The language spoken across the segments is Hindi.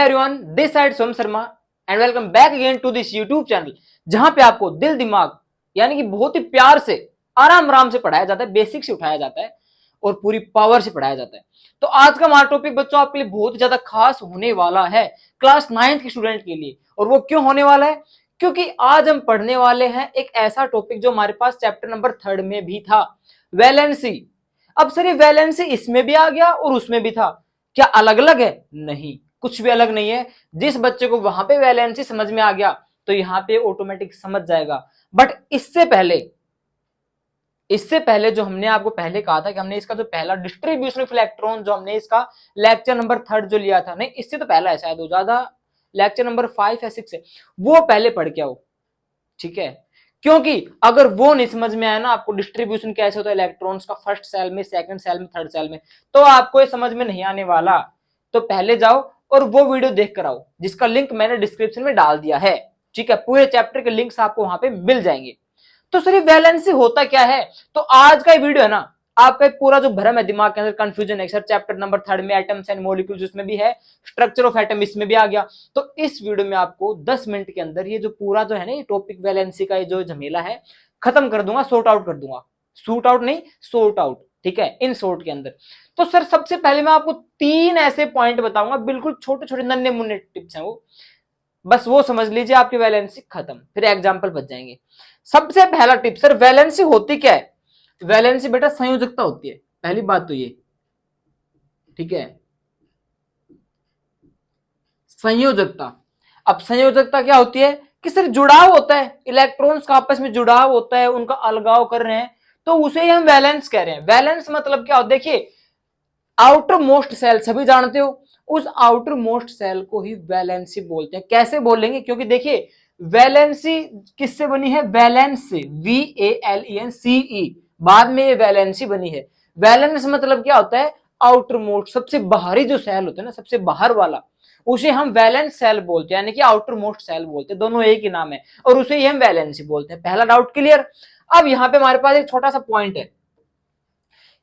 Everyone, this side Som Sharma and welcome back again to this YouTube channel, जहां पे आपको दिल दिमाग यानी कि बहुत ही प्यार से आराम आराम से पढ़ाया जाता है, बेसिक से उठाया जाता है और पूरी पावर से पढ़ाया जाता है। तो आज का हमारा टॉपिक बच्चों आपके लिए बहुत ज्यादा खास होने वाला है क्लास 9th के स्टूडेंट के लिए। और वो क्यों होने वाला है? क्योंकि आज हम पढ़ने वाले हैं एक ऐसा टॉपिक जो हमारे पास चैप्टर नंबर 3 में भी था, वैलेंसी। अब सर ये वैलेंसी इसमें भी आ गया और उसमें भी था, क्या अलग अलग है? नहीं, कुछ भी अलग नहीं है। जिस बच्चे को वहां पे वैलेंसी समझ में आ गया तो यहाँ पे ऑटोमेटिक समझ जाएगा। बट इससे पहले जो हमने आपको पहले कहा था कि हमने इसका जो पहला डिस्ट्रीब्यूशन ऑफ इलेक्ट्रॉन जो हमने इसका लेक्चर नंबर 3 जो लिया था, नहीं इससे तो पहला है शायद, वो ज्यादा लेक्चर नंबर 5 या 6 है, वो पहले पढ़ के आओ, ठीक है? क्योंकि अगर वो नहीं समझ में आया ना आपको डिस्ट्रीब्यूशन कैसे होता है इलेक्ट्रॉन्स का, फर्स्ट सेल में, सेकंड सेल में, थर्ड सेल में, तो आपको ये समझ में नहीं आने वाला। तो पहले जाओ और वो वीडियो देख कर आओ जिसका लिंक मैंने डिस्क्रिप्शन में डाल दिया है, ठीक है? पूरे चैप्टर के लिंक्स आपको वहां पे मिल जाएंगे। तो सर ये वैलेंसी होता क्या है? तो आज का वीडियो है ना, आपका पूरा जो भ्रम है दिमाग के अंदर, कंफ्यूजन है सर चैप्टर नंबर 3 में एटम्स एंड मॉलिक्यूल्स उसमें भी है, स्ट्रक्चर ऑफ एटम इसमें भी आ गया। तो इस वीडियो में आपको 10 मिनट के अंदर ये जो पूरा जो है ना ये टॉपिक वैलेंसी का ये जो झमेला है खत्म कर दूंगा, सॉर्ट आउट कर दूंगा। सूट आउट नहीं, सॉर्ट आउट, ठीक है? इन शॉर्ट के अंदर। तो सर सबसे पहले मैं आपको 3 ऐसे पॉइंट बताऊंगा, बिल्कुल छोटे छोटे नन्हे मुन्ने टिप्स हैं वो, बस वो समझ लीजिए, आपकी वैलेंसी खत्म, फिर एग्जाम्पल बच जाएंगे। सबसे पहला टिप, सर वैलेंसी होती क्या है? वैलेंसी बेटा संयोजकता होती है, पहली बात तो ये, ठीक है? संयोजकता। अब संयोजकता क्या होती है कि सर जुड़ाव होता है, इलेक्ट्रॉन्स का आपस में जुड़ाव होता है, उनका अलगाव कर रहे हैं, तो उसे ही हम वैलेंस कह रहे हैं। वैलेंस मतलब क्या होता है? देखिए आउटर मोस्ट सेल सभी जानते हो, उस आउटर मोस्ट सेल को ही वैलेंसी बोलते हैं। कैसे बोलेंगे? क्योंकि देखिए वैलेंसी किससे बनी है? वैलेंस से, VALENCE, बाद में ये वैलेंसी बनी है। वैलेंस मतलब क्या होता है? आउटर मोस्ट, सबसे बाहरी जो सेल होता है ना, सबसे बाहर वाला, उसे हम वैलेंस सेल बोलते हैं, यानी कि आउटर मोस्ट सेल बोलते हैं। दोनों एक ही नाम है और उसे ही हम वैलेंसी बोलते हैं। पहला डाउट क्लियर? अब यहां पे हमारे पास एक छोटा सा पॉइंट है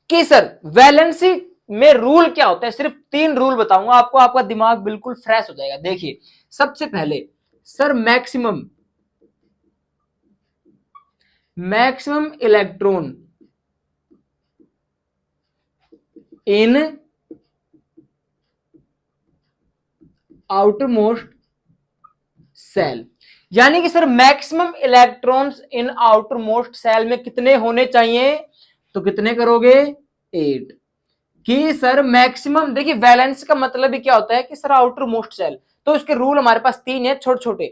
कि सर वैलेंसी में रूल क्या होता है। सिर्फ 3 रूल बताऊंगा आपको, आपका दिमाग बिल्कुल फ्रेश हो जाएगा। देखिए सबसे पहले sir maximum electron in outermost shell, यानी कि sir maximum electrons in outermost shell में कितने होने चाहिए? तो कितने करोगे? 8। कि सर मैक्सिमम, देखिए वैलेंस का मतलब ही क्या होता है कि सर आउटर मोस्ट सेल, तो इसके रूल हमारे पास 3 है छोटे छोटे।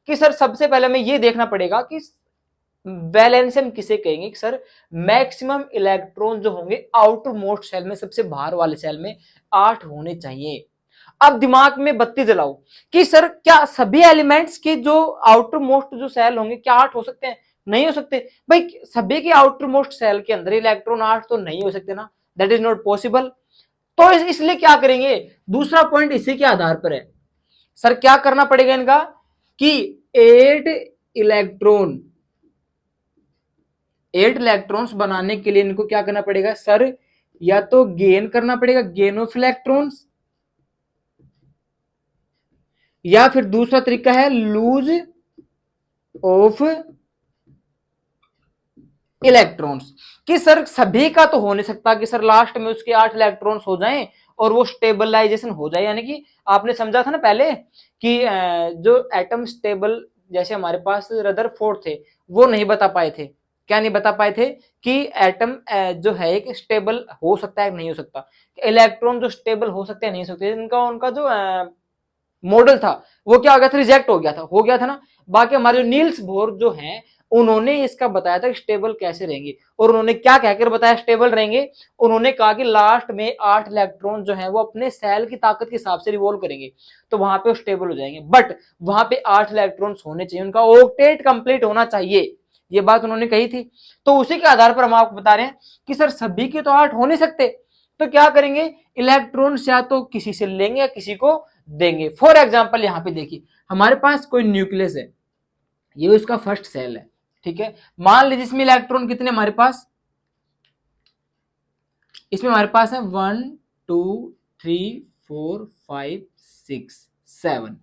कि सर सबसे पहले हमें ये देखना पड़ेगा कि वैलेंस हम किसे कहेंगे कि सर मैक्सिमम इलेक्ट्रॉन जो होंगे आउटर मोस्ट सेल में, सबसे बाहर वाले सेल में 8 होने चाहिए। अब दिमाग में बत्ती जलाओ कि सर क्या सभी एलिमेंट्स के जो आउटर मोस्ट जो सेल होंगे क्या 8 हो सकते हैं? नहीं हो सकते भाई, सभी के आउटर मोस्ट सेल के अंदर इलेक्ट्रॉन 8 तो नहीं हो सकते ना, दैट इज नॉट पॉसिबल। तो इसलिए क्या करेंगे? दूसरा पॉइंट इसी के आधार पर है, सर क्या करना पड़ेगा इनका कि 8 इलेक्ट्रॉन 8 इलेक्ट्रॉन्स बनाने के लिए इनको क्या करना पड़ेगा सर? या तो गेन करना पड़ेगा, गेन ऑफ इलेक्ट्रॉन्स, या फिर दूसरा तरीका है लूज ऑफ इलेक्ट्रॉन्स। कि सर सभी का तो हो नहीं सकता कि सर लास्ट में उसके 8 इलेक्ट्रॉन्स हो जाएं और वो स्टेबलाइजेशन हो जाए, यानी कि आपने समझा था ना पहले कि जो एटम स्टेबल, जैसे हमारे पास रदरफोर्ड थे, वो नहीं बता पाए थे। क्या नहीं बता पाए थे? कि एटम जो है एक स्टेबल हो सकता है नहीं हो सकता, इलेक्ट्रॉन जो स्टेबल हो सकते हैं नहीं हो सकते, इनका उनका जो मॉडल था वो क्या हो गया था? रिजेक्ट हो गया था ना। बाकी हमारे जो नील्स बोर जो हैं उन्होंने इसका बताया था कि स्टेबल कैसे रहेंगे, और उन्होंने क्या कहकर बताया स्टेबल रहेंगे? उन्होंने कहा कि लास्ट में 8 इलेक्ट्रॉन जो है वो अपने सेल की ताकत के हिसाब से रिवॉल्व करेंगे तो वहां पे वो स्टेबल हो जाएंगे। बट वहां पे 8 इलेक्ट्रॉन्स होने चाहिए, उनका ऑक्टेट कंप्लीट होना चाहिए, ये बात उन्होंने कही थी। तो उसी के आधार पर हम आपको बता रहे हैं कि सर सभी के तो 8 हो नहीं सकते, तो क्या करेंगे? इलेक्ट्रॉन्स या तो किसी से लेंगे या किसी को देंगे। फॉर एग्जाम्पल यहां पे देखिए हमारे पास कोई न्यूक्लियस है, ये उसका फर्स्ट सेल है, ठीक है? मान लीजिए इसमें इलेक्ट्रॉन कितने हमारे पास, इसमें हमारे पास है 1 2 3 4 5 6 7।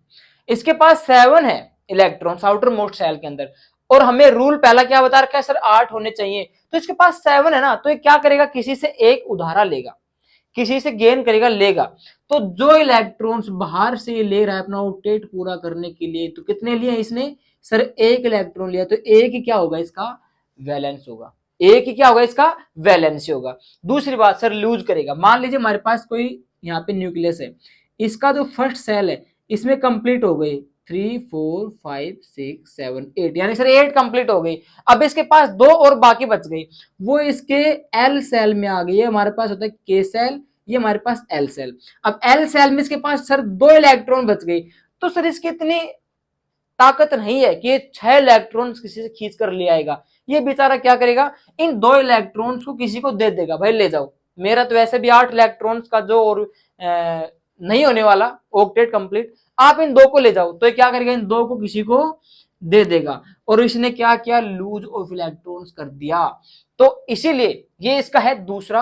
इसके पास 7 है इलेक्ट्रॉन्स आउटर मोस्ट सेल के अंदर, और हमें रूल पहला क्या बता रखा है सर 8 होने चाहिए, तो इसके पास 7 है ना, तो ये क्या करेगा, किसी से एक उधारा लेगा, किसी से गेन करेगा, लेगा। तो जो इलेक्ट्रॉन्स बाहर से ले रहा है अपना ऑक्टेट पूरा करने के लिए, तो कितने लिए इसने सर एक इलेक्ट्रॉन लिया, तो एक ही क्या होगा इसका वैलेंस होगा, एक ही क्या होगा इसका वैलेंस होगा। दूसरी बात सर लूज करेगा, मान लीजिए हमारे पास कोई यहाँ पे न्यूक्लियस है, इसका जो फर्स्ट सेल है इसमें कंप्लीट हो गई 3 4 5 6 7 8, यानी सर 8 कंप्लीट हो गई। अब इसके पास 2 और बाकी बच गई, वो इसके एल सेल में आ गई है, हमारे पास होता है के सेल, ये हमारे पास एल सेल। अब एल सेल में इसके पास सर 2 इलेक्ट्रॉन बच गई, तो सर इसकी इतनी ताकत नहीं है कि ये 6 इलेक्ट्रॉन किसी से खींच कर ले आएगा। ये बेचारा क्या करेगा, इन 2 इलेक्ट्रॉन्स को किसी को दे देगा, भाई ले जाओ, मेरा तो वैसे भी 8 इलेक्ट्रॉन्स का जो और नहीं होने वाला ऑक्टेट कंप्लीट, आप इन 2 को ले जाओ। तो ये क्या करेगा, इन 2 को किसी को दे देगा, और इसने क्या किया, लूज ऑफ इलेक्ट्रॉन्स कर दिया। तो इसीलिए ये इसका है दूसरा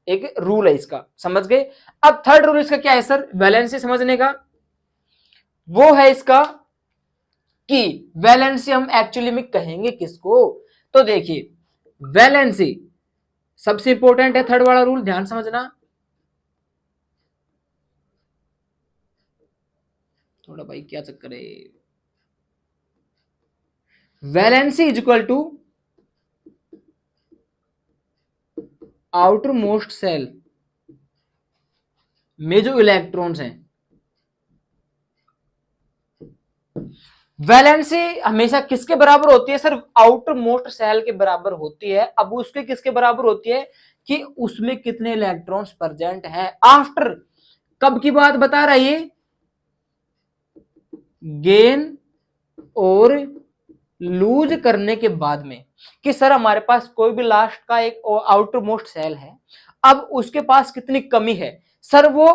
एक रूल है इसका, समझ गए। अब थर्ड रूल इसका क्या है सर, वैलेंसी समझने का, वो है इसका कि वैलेंसी हम एक्चुअली में कहेंगे किसको, तो देखिए वैलेंसी सबसे इंपॉर्टेंट है, थर्ड वाला रूल ध्यान समझना। थोड़ा भाई क्या चक्कर है, valency is equal to outermost shell में जो इलेक्ट्रॉन्स हैं, वैलेंसी हमेशा किसके बराबर होती है सर, आउटर मोस्ट सेल के बराबर होती है। अब उसके किसके बराबर होती है कि उसमें कितने इलेक्ट्रॉन्स प्रेजेंट हैं आफ्टर, कब की बात बता रहा है, गेन और लूज करने के बाद में, कि सर हमारे पास कोई भी लास्ट का एक आउटर मोस्ट सेल है, अब उसके पास कितनी कमी है, सर वो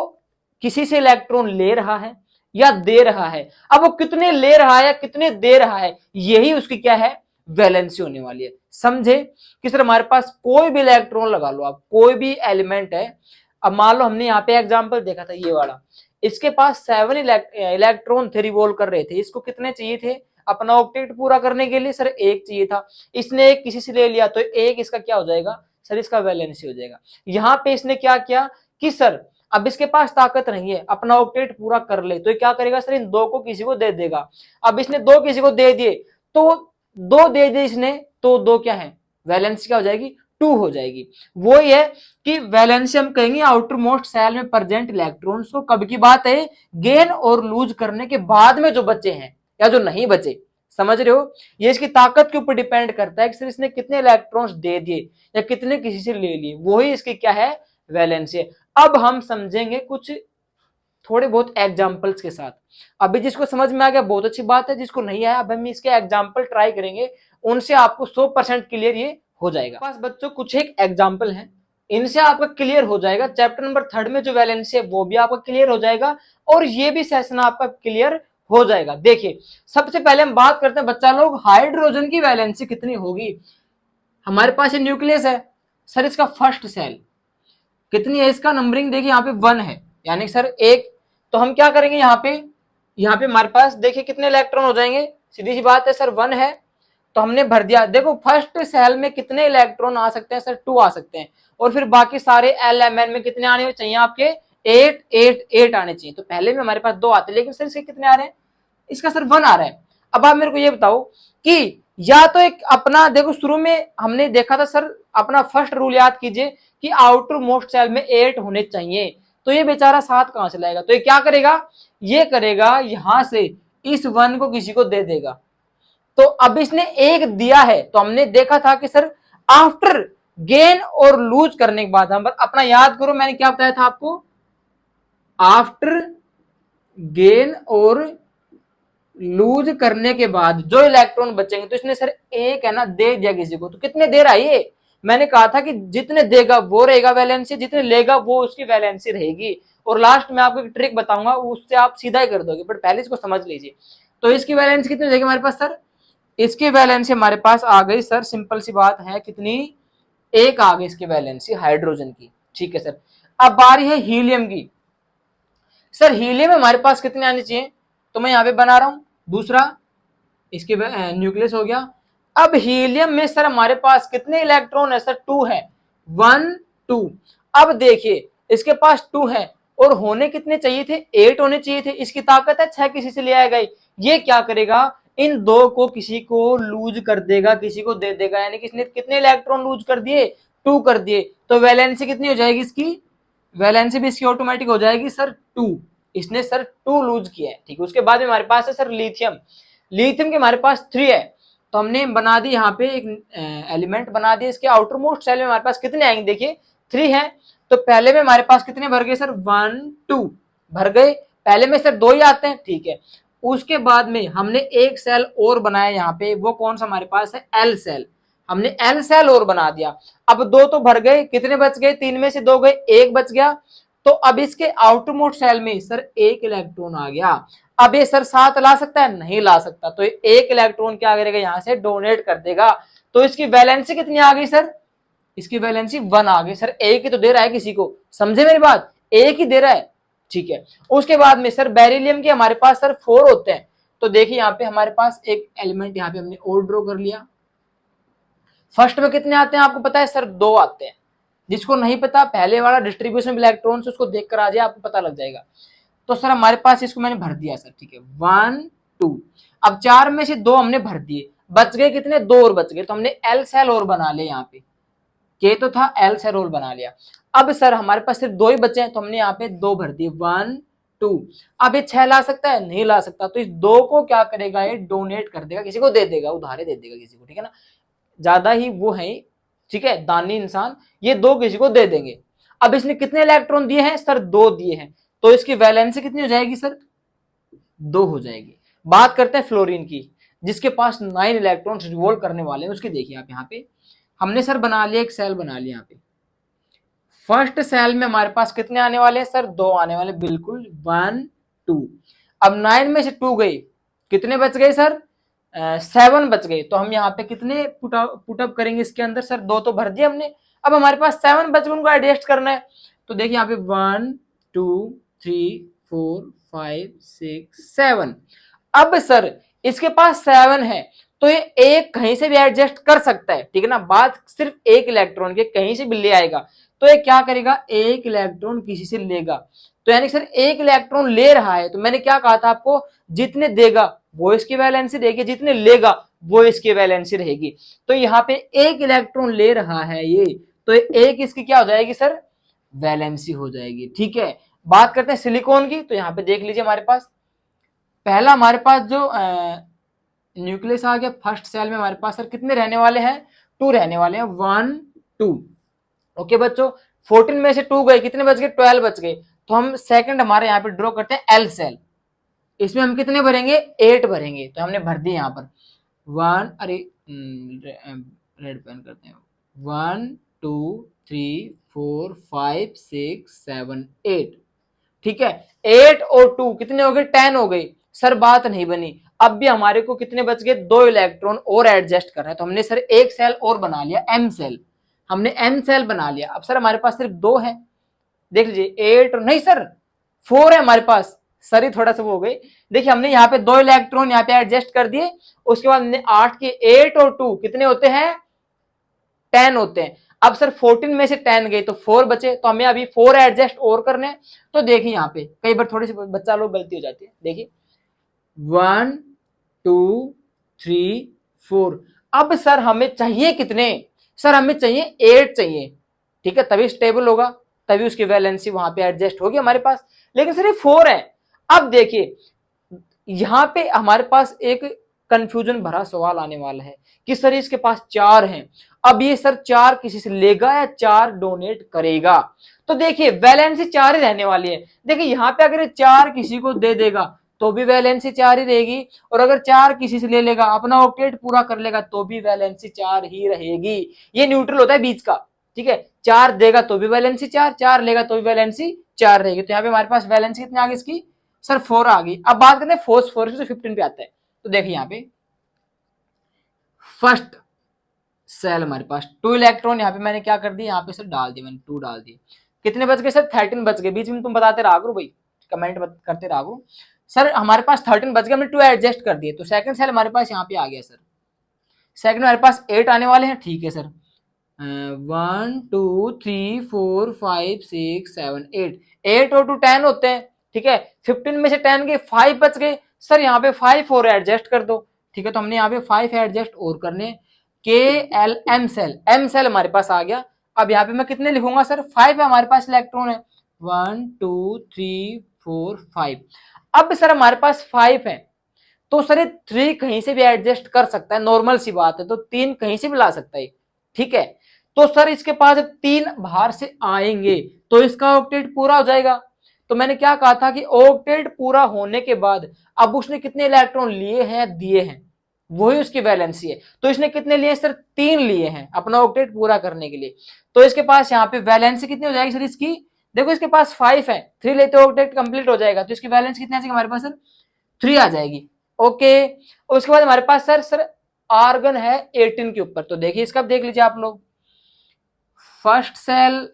किसी से इलेक्ट्रॉन ले रहा है या दे रहा है, अब वो कितने ले रहा है या कितने दे रहा है, यही उसकी क्या है वैलेंसी होने वाली है। समझे कि सर हमारे पास कोई भी इलेक्ट्रॉन लगा लो आप, कोई भी एलिमेंट है, अब मान लो हमने यहाँ पे एग्जांपल देखा था ये वाला, इसके पास 7 इलेक्ट्रॉन थे रिवॉल्व कर रहे थे, इसको कितने चाहिए थे अपना ऑक्टेट पूरा करने के लिए, सर एक चाहिए था, इसने एक किसी से ले लिया, तो एक इसका क्या हो जाएगा सर, इसका वैलेंसी हो जाएगा। यहां पे इसने क्या किया कि सर अब इसके पास ताकत नहीं है अपना ऑक्टेट पूरा कर ले, तो क्या करेगा सर, इन 2 को किसी को दे देगा। अब इसने 2 किसी को दे दिए, तो 2 दे दिए इसने, तो 2 क्या है वैलेंसी क्या हो जाएगी 2 हो जाएगी। वो ये है कि वैलेंसी हम कहेंगे आउटर मोस्ट सेल में प्रेजेंट इलेक्ट्रॉन्स को, कब की बात है, गेन और लूज करने के बाद में जो बचे हैं या जो नहीं बचे, समझ रहे हो। ये इसकी ताकत के ऊपर डिपेंड करता है कि सर इसने कितने इलेक्ट्रॉन्स दे दिए या कितने किसी से ले लिए, वही इसकी क्या है वैलेंसी। अब हम समझेंगे कुछ थोड़े बहुत एग्जांपल्स के साथ, अभी जिसको समझ में आ गया बहुत अच्छी बात है, जिसको नहीं आया अब हम इसके एग्जांपल ट्राई करेंगे, उनसे आपको 100% क्लियर ये हो जाएगा। पास बच्चों कुछ एक एग्जांपल है, इनसे आपका क्लियर हो जाएगा, चैप्टर नंबर 3 में जो वैलेंसी है वो भी आपका क्लियर हो जाएगा, और ये भी सेशन आपका क्लियर हो जाएगा। देखिए सबसे पहले हम बात करते हैं बच्चा लोग, हाइड्रोजन की वैलेंसी कितनी होगी। हमारे पास ये न्यूक्लियस है सर, इसका फर्स्ट सेल कितनी है, इसका नंबरिंग देखिए यहाँ पे 1 है, यानी सर एक, तो हम क्या करेंगे यहाँ पे हमारे पास देखिए कितने इलेक्ट्रॉन हो जाएंगे, सीधी सी बात है सर 1 है, तो हमने भर दिया। देखो फर्स्ट सेल में कितने इलेक्ट्रॉन आ सकते हैं सर 2 आ सकते हैं, और फिर बाकी सारे एल एम एन में कितने आने चाहिए आपके 8 8 8 आने चाहिए, तो पहले में हमारे पास 2 आते हैं, लेकिन सर इसके कितने आ रहे हैं, इसका सर 1 आ रहा है। अब आप मेरे को ये बताओ कि या तो एक अपना देखो शुरू में हमने देखा था सर, अपना फर्स्ट रूल याद कीजिए कि आउटर मोस्ट सेल में 8 होने चाहिए, तो ये बेचारा 7 कहां से लाएगा, तो ये क्या करेगा, ये करेगा यहां से इस 1 को किसी को दे देगा। तो अब इसने एक दिया है, तो हमने देखा था कि सर आफ्टर गेन और लूज करने के बाद, हम अपना याद करो मैंने क्या बताया था आपको, आफ्टर गेन और लूज करने के बाद जो इलेक्ट्रॉन बचेंगे, तो इसने सर एक है ना दे दिया किसी को, तो कितने दे रहा है ये, मैंने कहा था कि जितने देगा वो रहेगा वैलेंसी, जितने लेगा वो उसकी वैलेंसी रहेगी। और लास्ट में आपको एक ट्रिक बताऊंगा, उससे आप सीधा ही कर दोगे, बट पहले इसको समझ लीजिए। तो इसकी वैलेंसी कितनी रहेगी हमारे पास सर, इसकी वैलेंसी हमारे पास आ गई सर, सिंपल सी बात है कितनी, एक आ गई इसकी वैलेंसी हाइड्रोजन की, ठीक है सर। अब बारी है हीलियम की, सर हीलियम हमारे पास कितने आने चाहिए, तो मैं यहाँ पे बना रहा हूं दूसरा, इसके न्यूक्लियस हो गया। अब हीलियम में सर हमारे पास कितने इलेक्ट्रॉन है सर? 2 है, 1 2। अब देखिए इसके पास 2 है और होने कितने चाहिए थे? 8 होने चाहिए थे। इसकी ताकत है 6 किसी से ले आएगा। ये क्या करेगा? इन दो को किसी को लूज कर देगा, किसी को दे देगा, यानी कि इसने कितने इलेक्ट्रॉन लूज कर दिए? 2 कर दिए। तो वैलेंसी कितनी हो जाएगी इसकी? वैलेंसी भी इसकी ऑटोमेटिक हो जाएगी सर 2। इसने सर 2 लूज किया है, ठीक है। उसके बाद में हमारे पास है सर लिथियम। लिथियम के हमारे पास 3 है, तो हमने बना दी यहाँ पे एक एलिमेंट बना दिया। इसके आउटर मोस्ट सेल में हमारे पास कितने आएंगे? देखिए 3 है, तो पहले में हमारे पास कितने भर गए सर? 1 2 भर गए। पहले में सर 2 ही आते हैं, ठीक है। उसके बाद में हमने एक सेल और बनाया यहाँ पे, वो कौन सा हमारे पास है? L shell. हमने एल सेल और बना दिया। अब 2 तो भर गए, कितने बच गए? 3 में से 2 गए, 1 बच गया। तो अब इसके आउटर मोस्ट सेल में सर 1 इलेक्ट्रॉन आ गया। अब ये सर 7 ला सकता है? नहीं ला सकता। तो 1 इलेक्ट्रॉन क्या करेगा? यहां से डोनेट कर देगा। तो इसकी वैलेंसी कितनी आ गई सर? इसकी वैलेंसी 1 आ गई। सर एक ही तो दे रहा है किसी को, समझे मेरी बात? एक ही दे रहा है, ठीक है। उसके बाद में सर बेरिलियम के हमारे पास सर 4 होते हैं। तो देखिए यहाँ पे हमारे पास एक एलिमेंट यहाँ पे हमने और ड्रॉ कर लिया। फर्स्ट में कितने आते हैं आपको पता है सर? 2 आते हैं। जिसको नहीं पता पहले वाला डिस्ट्रीब्यूशन इलेक्ट्रॉन्स उसको देखकर आ जाए, आपको पता लग जाएगा। तो सर हमारे पास इसको मैंने भर दिया सर, ठीक है, 1 2। अब 4 में से 2 हमने भर दिए, बच गए कितने? 2 और बच गए। तो हमने एल सेल और बना लिया यहाँ पे, के तो था, एल सेल और बना लिया। अब सर हमारे पास सिर्फ 2 ही बचे हैं, तो हमने यहाँ पे 2 भर दिए, 1 2। अब ये 6 ला सकता है? नहीं ला सकता। तो इस 2 को क्या करेगा? ये डोनेट कर देगा, किसी को दे देगा, उधारे दे देगा किसी को, ठीक है ना। ज्यादा ही वो है, ठीक है, दानी इंसान, ये 2 किसी को दे देंगे। अब इसने कितने इलेक्ट्रॉन दिए हैं सर? 2 दिए हैं। तो इसकी वैलेंसी कितनी हो जाएगी सर? 2 हो जाएगी। बात करते हैं फ्लोरीन की, जिसके पास 9 इलेक्ट्रॉन रिवॉल्व करने वाले हैं। उसकी देखिए आप यहाँ पे हमने सर बना लिया, एक सेल बना लिया यहाँ पे। फर्स्ट सेल में हमारे पास कितने आने वाले हैं सर? 2 आने वाले, बिल्कुल, 1 2। अब 9 में से 2 गए, कितने बच गए सर? 7 बच गए। तो हम यहाँ पे कितने पुटअप करेंगे इसके अंदर सर? 2 तो भर दिए हमने। अब हमारे पास 7 बच गए, उनको एडजस्ट करना है। तो देखिए यहाँ पे 1 2 3 4 5 6 7। अब सर इसके पास 7 है, तो ये एक कहीं से भी एडजस्ट कर सकता है, ठीक है ना। बात सिर्फ एक इलेक्ट्रॉन के, कहीं से भी ले आएगा। तो ये क्या करेगा? एक इलेक्ट्रॉन किसी से लेगा। तो यानी सर एक इलेक्ट्रॉन ले रहा है, तो मैंने क्या कहा था आपको? जितने देगा वो इसकी वैलेंसी रहेगी, जितने लेगा वो इसकी वैलेंसी रहेगी। तो यहाँ पे एक इलेक्ट्रॉन ले रहा है ये, तो एक इसकी क्या हो जाएगी सर? वैलेंसी हो जाएगी, ठीक है। बात करते हैं सिलिकॉन की, तो यहाँ पे देख लीजिए हमारे पास पहला हमारे पास जो न्यूक्लियस आ गया। फर्स्ट सेल में हमारे पास सर कितने रहने वाले हैं? 2 रहने वाले हैं, 1 2। ओके बच्चों, 14 में से 2 गए, कितने बच गए? 12 बच गए। तो हम सेकंड हमारे यहाँ पे ड्रॉ करते हैं एल सेल। इसमें हम कितने भरेंगे? 8 भरेंगे। तो हमने भर दिए यहाँ पर 1, अरे रेड पेन करते हैं, 1 2 3 4 5 6 7 8, ठीक है। 8 और 2 कितने हो गए? 10 हो गई। सर बात नहीं बनी। अब भी हमारे को कितने बच गए? 2 इलेक्ट्रॉन और एडजस्ट करना है। तो हमने सर एक सेल और बना लिया, एम सेल। हमने एन सेल बना लिया। अब सर हमारे पास सिर्फ 2 है, देख लीजिए, 8 नहीं सर 4 है हमारे पास। सर ही थोड़ा सा वो हो गई। देखिए हमने यहाँ पे 2 इलेक्ट्रॉन यहाँ पे एडजस्ट कर दिए। उसके बाद हमने 8 के 8 और 2 कितने होते हैं? 10 होते हैं। अब सर 14 में से 10 गए तो 4 बचे, तो हमें अभी 4 एडजस्ट और करने हैं। तो देखिए यहाँ पे कई बार थोड़ी सी बच्चा लोग गलती हो जाती है। देखिए 1 2 3 4। अब सर हमें चाहिए कितने? सर हमें चाहिए 8 चाहिए, ठीक है, तभी स्टेबल होगा, तभी उसकी वैलेंसी वहां पे एडजस्ट होगी हमारे पास। लेकिन सर ये 4 है। अब देखिए यहां पे हमारे पास एक कंफ्यूजन भरा सवाल आने वाला है कि सर इसके पास 4 हैं। अब ये सर 4 किसी से लेगा या 4 डोनेट करेगा? तो देखिए वैलेंसी 4 ही रहने वाली है। देखिए यहाँ पे अगर 4 किसी को दे देगा तो भी वैलेंसी 4 ही रहेगी, और अगर 4 किसी से ले लेगा, अपना ऑक्टेट पूरा कर लेगा, तो भी वैलेंसी 4 ही रहेगी। ये न्यूट्रल होता है बीच का, ठीक है। 4 देगा तो भी वैलेंसी 4, 4 लेगा तो भी वैलेंसी 4 रहेगी। तो यहाँ पे हमारे पास वैलेंसी कितनी आ गई इसकी? सर 4 आ गई। अब बात करते हैं फॉस्फोरस, जो 15 पे आता है। तो देखिए यहाँ पे फर्स्ट सेल हमारे पास 2 इलेक्ट्रॉन, यहाँ पे मैंने क्या कर दिया? यहाँ पे सर डाल दिया मैंने, 2 डाल दिए। कितने बच गए सर? 13 बच गए। बीच में तुम बताते रहा करो भाई, कमेंट करते रहा करो। सर हमारे पास 13 बच गया, हमने 2 एडजस्ट कर दिए, तो सेकंड सेल हमारे पास यहाँ पे आ गया सर। सेकंड हमारे पास 8 आने वाले हैं, ठीक है सर। 1 2 3 4 5 6 7 8, 8 और 2 10 होते हैं, ठीक है। 15 में से 10 गए, 5 बच गए सर, यहाँ पे 5 और एडजस्ट कर दो, ठीक है। तो हमने यहाँ पे 5 एडजस्ट और करने, के L M shell, M shell हमारे पास आ गया। अब यहाँ पे मैं कितने लिखूंगा सर, 5 है हमारे पास इलेक्ट्रॉन है, 1 2 3 4 5। अब सर हमारे पास 5 है, तो सर ये 3 कहीं से भी एडजस्ट कर सकता है, नॉर्मल सी बात है, तो 3 कहीं से भी ला सकता है, ठीक है। तो सर इसके पास 3 बाहर से आएंगे तो इसका ऑक्टेट पूरा हो जाएगा। तो मैंने क्या कहा था कि ऑक्टेट पूरा होने के बाद अब उसने कितने इलेक्ट्रॉन लिए हैं, दिए हैं, वही उसकी वैलेंसी है। तो इसने कितने लिए सर, 3 लिए हैं अपना ऑक्टेट पूरा करने के लिए। तो इसके पास यहाँ पे वैलेंसी कितनी हो जाएगी सर इसकी, देखो इसके पास 5 है, 3 लेते ऑक्टेट कंप्लीट हो जाएगा, तो इसकी वैलेंसी कितनी आ जाएगी हमारे पास सर, 3 आ जाएगी। ओके, उसके बाद हमारे पास सर आर्गन है 18 के ऊपर। तो देखिए इसका देख लीजिए आप लोग, फर्स्ट सेल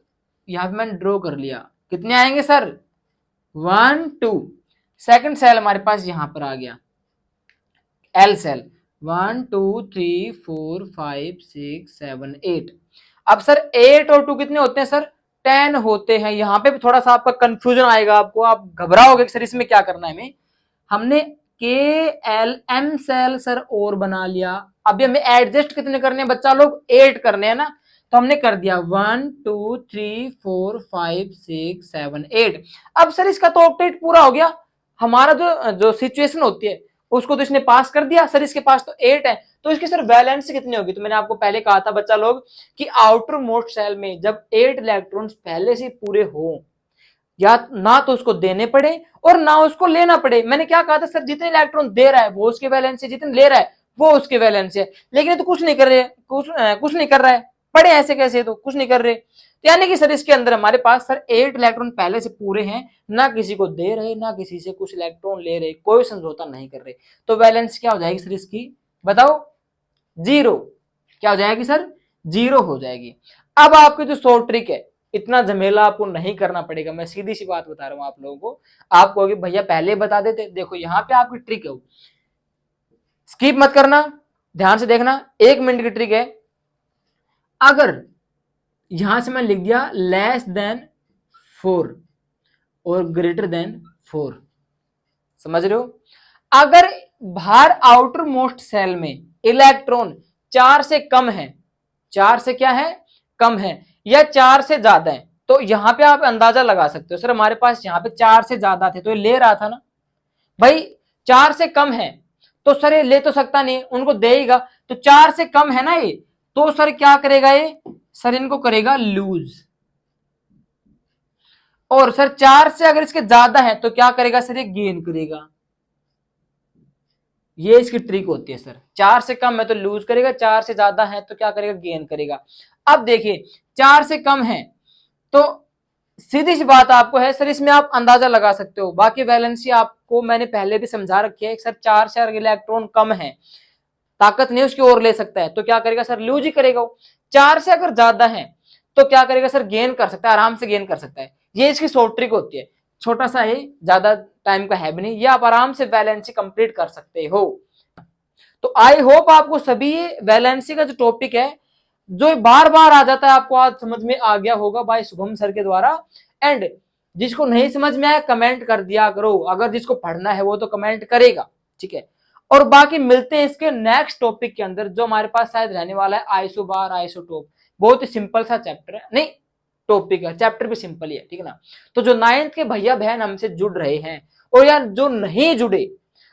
यहां पे मैंने ड्रॉ कर लिया, कितने आएंगे सर, 1 2। सेकंड सेल हमारे पास यहां पर आ गया एल सेल, 1 2 3 4 5 6 7 8। अब सर 8 और 2 कितने होते हैं सर, 10 होते हैं। यहां पे भी थोड़ा सा आपका कंफ्यूजन आएगा, आपको आप घबराओगे सर इसमें क्या करना है हमें। हमने के एल एम सेल सर और बना लिया, अभी हमें एडजस्ट कितने करने हैं बच्चा लोग, 8 करने हैं ना, तो हमने कर दिया 1 2 3 4 5 6 7 8। अब सर इसका तो ऑक्टेट पूरा हो गया, हमारा जो जो सिचुएशन होती है उसको तो इसने पास कर दिया सर, इसके पास तो 8 है, तो इसकी सर वैलेंस कितनी होगी। तो मैंने आपको पहले कहा था बच्चा लोग कि आउटर मोस्ट सेल में जब 8 इलेक्ट्रॉन्स पहले से पूरे हो, या ना तो उसको देने पड़े और ना उसको लेना पड़े। मैंने क्या कहा था सर, जितने इलेक्ट्रॉन दे रहा है वो उसके वैलेंस है, जितने ले रहा है वो उसके वैलेंस है, लेकिन तो कुछ नहीं कर रहे, कुछ नहीं कर रहा है, पड़े ऐसे कैसे, तो कुछ नहीं कर रहे। तो यानी कि सर इसके अंदर हमारे पास सर 8 इलेक्ट्रॉन पहले से पूरे हैं, ना किसी को दे रहे ना किसी से कुछ इलेक्ट्रॉन ले रहे, कोई समझौता नहीं कर रहे, तो वैलेंस क्या हो जाएगी सर इसकी, बताओ, 0। क्या हो जाएगी सर, 0 हो जाएगी। अब आपकी जो शॉर्ट ट्रिक है, इतना झमेला आपको नहीं करना पड़ेगा, मैं सीधी सी बात बता रहा हूं आप लोगों को। आप कहोगे भैया पहले बता देते, देखो यहाँ पे आपकी ट्रिक है, स्किप मत करना, ध्यान से देखना, 1 मिनट की ट्रिक है। अगर यहां से मैं लिख दिया लेस देन 4 और ग्रेटर देन 4, समझ रहे हो, अगर बाहर आउटर मोस्ट सेल में इलेक्ट्रॉन 4 से कम है, 4 से क्या है, कम है, या 4 से ज्यादा है, तो यहां पे आप अंदाजा लगा सकते हो सर हमारे पास यहाँ पे 4 से ज्यादा थे तो ये ले रहा था ना भाई, 4 से कम है तो सर ये ले तो सकता नहीं, उनको देगा, तो 4 से कम है ना ये, तो सर क्या करेगा ये, सर इनको करेगा लूज। और सर 4 से अगर इसके ज्यादा है तो क्या करेगा सर, ये गेन करेगा। ये इसकी ट्रिक होती है सर, 4 से कम है तो लूज करेगा, 4 से ज्यादा है तो क्या करेगा, गेन करेगा। अब देखिए 4 से कम है तो सीधी सी बात आपको है सर, इसमें आप अंदाजा लगा सकते हो, बाकी वैलेंसी आपको मैंने पहले भी समझा रखी है सर, 4 से अगर इलेक्ट्रॉन कम है, ताकत नहीं उसकी ओर ले सकता है, तो क्या करेगा सर, लूज ही करेगा। 4 से अगर ज्यादा है तो क्या करेगा सर, गेन कर सकता है, आराम से गेन कर सकता है। ये इसकी शॉर्ट ट्रिक होती है, छोटा सा है, ज्यादा टाइम का है भी नहीं, ये आप आराम से वैलेंसी कंप्लीट कर सकते हो। तो आई होप आपको सभी वैलेंसी का जो टॉपिक है, जो बार बार आ जाता है, आपको आज समझ में आ गया होगा भाई शुभम सर के द्वारा। एंड जिसको नहीं समझ में आया कमेंट कर दिया करो, अगर जिसको पढ़ना है वो तो कमेंट करेगा, ठीक है। और बाकी मिलते हैं इसके नेक्स्ट टॉपिक के अंदर, जो हमारे पास शायद रहने वाला है आइसोबार आइसोटोप। बहुत ही सिंपल सा चैप्टर है, नहीं टॉपिक है, चैप्टर भी सिंपल ही है, ठीक है ना। तो जो 9th के भैया बहन हमसे जुड़ रहे हैं, और यार जो नहीं जुड़े,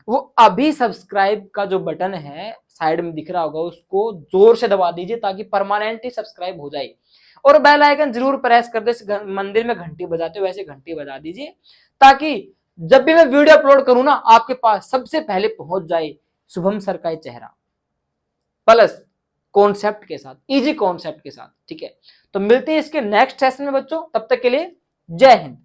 वो अभी सब्सक्राइब का जो बटन है साइड में दिख रहा होगा उसको जोर से दबा दीजिए, ताकि परमानेंटली सब्सक्राइब हो जाए, और बेल आइकन जरूर प्रेस कर दे, मंदिर में घंटी बजाते हो वैसे घंटी बजा दीजिए, ताकि जब भी मैं वीडियो अपलोड करूं ना, आपके पास सबसे पहले पहुंच जाए शुभम सर का चेहरा, प्लस कॉन्सेप्ट के साथ, इजी कॉन्सेप्ट के साथ, ठीक है। तो मिलते हैं इसके नेक्स्ट सेशन में बच्चों, तब तक के लिए जय हिंद।